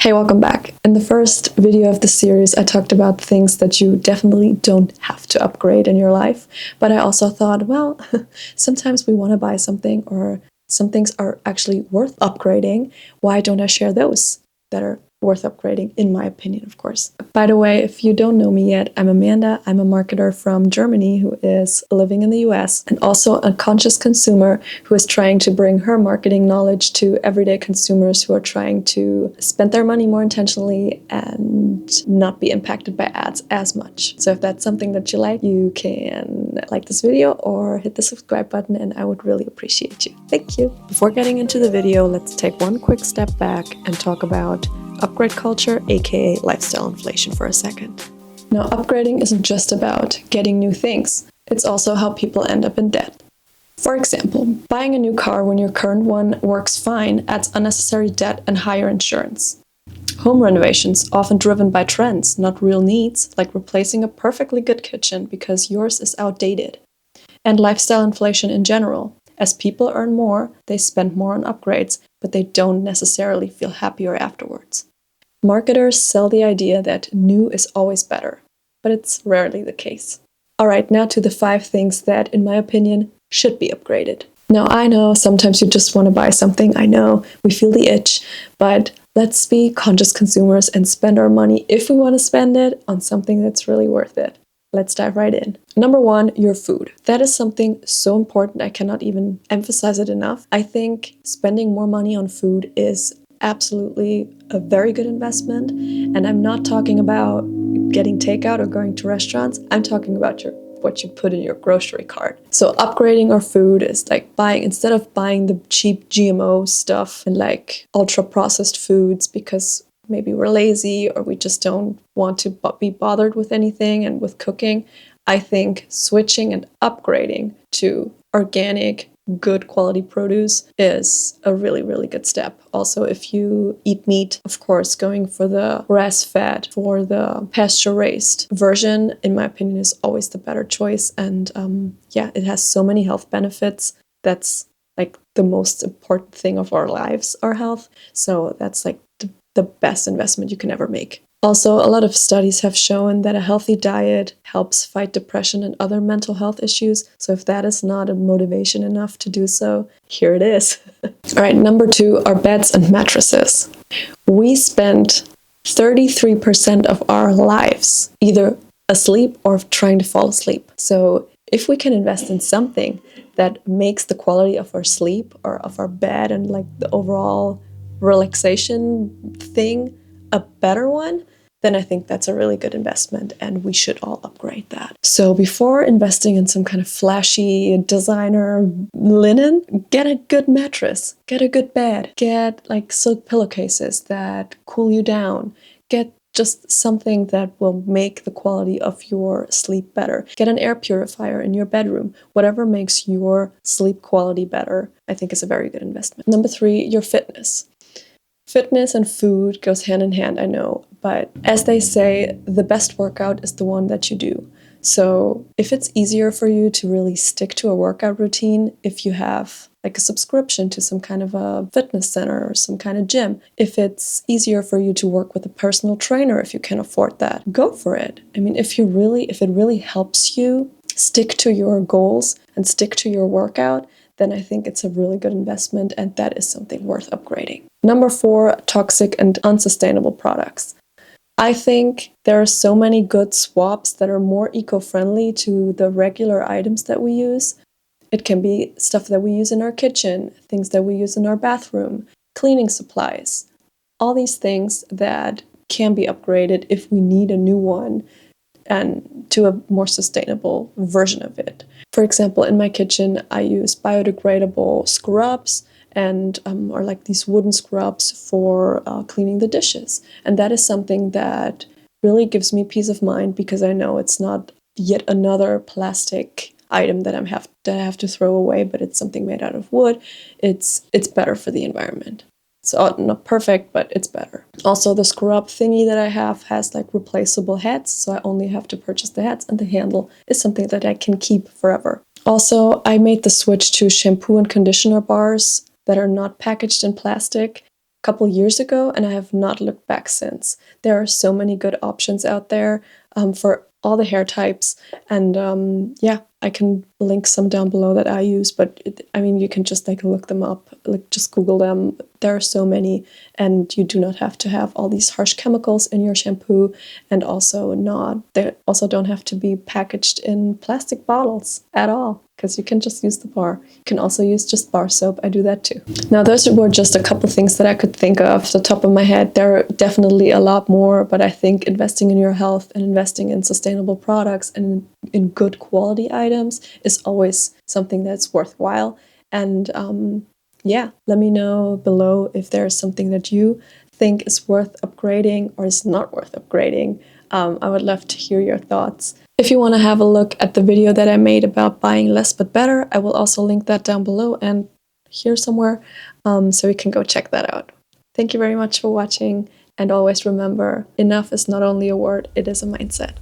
Hey, welcome back. In the first video of the series, I talked about things that you definitely don't have to upgrade in your life. But I also thought, well, sometimes we want to buy something or some things are actually worth upgrading. Why don't I share those that are worth upgrading, in my opinion, of course. By the way, if you don't know me yet, I'm Amanda. I'm a marketer from Germany who is living in the US and also a conscious consumer who is trying to bring her marketing knowledge to everyday consumers who are trying to spend their money more intentionally and not be impacted by ads as much. So if that's something that you like, you can like this video or hit the subscribe button and I would really appreciate you. Thank you. Before getting into the video, let's take one quick step back and talk about upgrade culture, aka lifestyle inflation, for a second. Now, upgrading isn't just about getting new things, it's also how people end up in debt. For example, buying a new car when your current one works fine adds unnecessary debt and higher insurance. Home renovations, often driven by trends, not real needs, like replacing a perfectly good kitchen because yours is outdated. And lifestyle inflation in general. As people earn more, they spend more on upgrades, but they don't necessarily feel happier afterwards. Marketers sell the idea that new is always better, but it's rarely the case. Alright, now to the 5 things that, in my opinion, should be upgraded. Now, I know sometimes you just want to buy something, I know, we feel the itch, but let's be conscious consumers and spend our money, if we want to spend it, on something that's really worth it. Let's dive right in. Number 1, your food. That is something so important, I cannot even emphasize it enough. I think spending more money on food is absolutely a very good investment, and I'm not talking about getting takeout or going to restaurants. I'm talking about what you put in your grocery cart. So upgrading our food is like instead of buying the cheap GMO stuff and like ultra processed foods because maybe we're lazy or we just don't want to be bothered with anything and with cooking, I think switching and upgrading to organic, good quality produce is a really, really good step. Also, if you eat meat, of course, going for the grass-fed, for the pasture-raised version, in my opinion, is always the better choice. And it has so many health benefits. That's like the most important thing of our lives, our health. So that's like the best investment you can ever make. Also, a lot of studies have shown that a healthy diet helps fight depression and other mental health issues. So if that is not a motivation enough to do so, here it is. All right, number 2 are beds and mattresses. We spend 33% of our lives either asleep or trying to fall asleep. So if we can invest in something that makes the quality of our sleep or of our bed and like the overall relaxation thing a better one, then I think that's a really good investment and we should all upgrade that. So before investing in some kind of flashy designer linen, get a good mattress, get a good bed, get like silk pillowcases that cool you down, get just something that will make the quality of your sleep better. Get an air purifier in your bedroom. Whatever makes your sleep quality better, I think is a very good investment. Number 3, your fitness. Fitness and food goes hand in hand, I know, but as they say, the best workout is the one that you do. So if it's easier for you to really stick to a workout routine, if you have like a subscription to some kind of a fitness center or some kind of gym, if it's easier for you to work with a personal trainer, if you can afford that, go for it. I mean, if it really helps you stick to your goals and stick to your workout, then I think it's a really good investment and that is something worth upgrading. Number 4, toxic and unsustainable products. I think there are so many good swaps that are more eco-friendly to the regular items that we use. It can be stuff that we use in our kitchen, things that we use in our bathroom, cleaning supplies, all these things that can be upgraded if we need a new one and to a more sustainable version of it. For example, in my kitchen, I use biodegradable scrubs and or like these wooden scrubs for cleaning the dishes. And that is something that really gives me peace of mind because I know it's not yet another plastic item that I have to throw away, but it's something made out of wood. It's better for the environment. So not perfect, but it's better. Also, the scrub thingy that I have has like replaceable heads, so I only have to purchase the heads, and the handle is something that I can keep forever. Also, I made the switch to shampoo and conditioner bars that are not packaged in plastic. couple years ago, and I have not looked back since. There are so many good options out there for all the hair types, and yeah, I can link some down below that I use, but I mean, you can just like look them up, like just Google them. There are so many, and you do not have to have all these harsh chemicals in your shampoo, and also they also don't have to be packaged in plastic bottles at all, because you can just use the bar. You can also use just bar soap. I do that too. Now, those were just a couple things that I could think of off the top of my head. There are definitely a lot more, but I think investing in your health and investing in sustainable products and in good quality items is always something that's worthwhile. And yeah, let me know below if there's something that you think is worth upgrading or is not worth upgrading. I would love to hear your thoughts. If you want to have a look at the video that I made about buying less but better, I will also link that down below and here somewhere, so you can go check that out. Thank you very much for watching, and always remember, enough is not only a word, it is a mindset.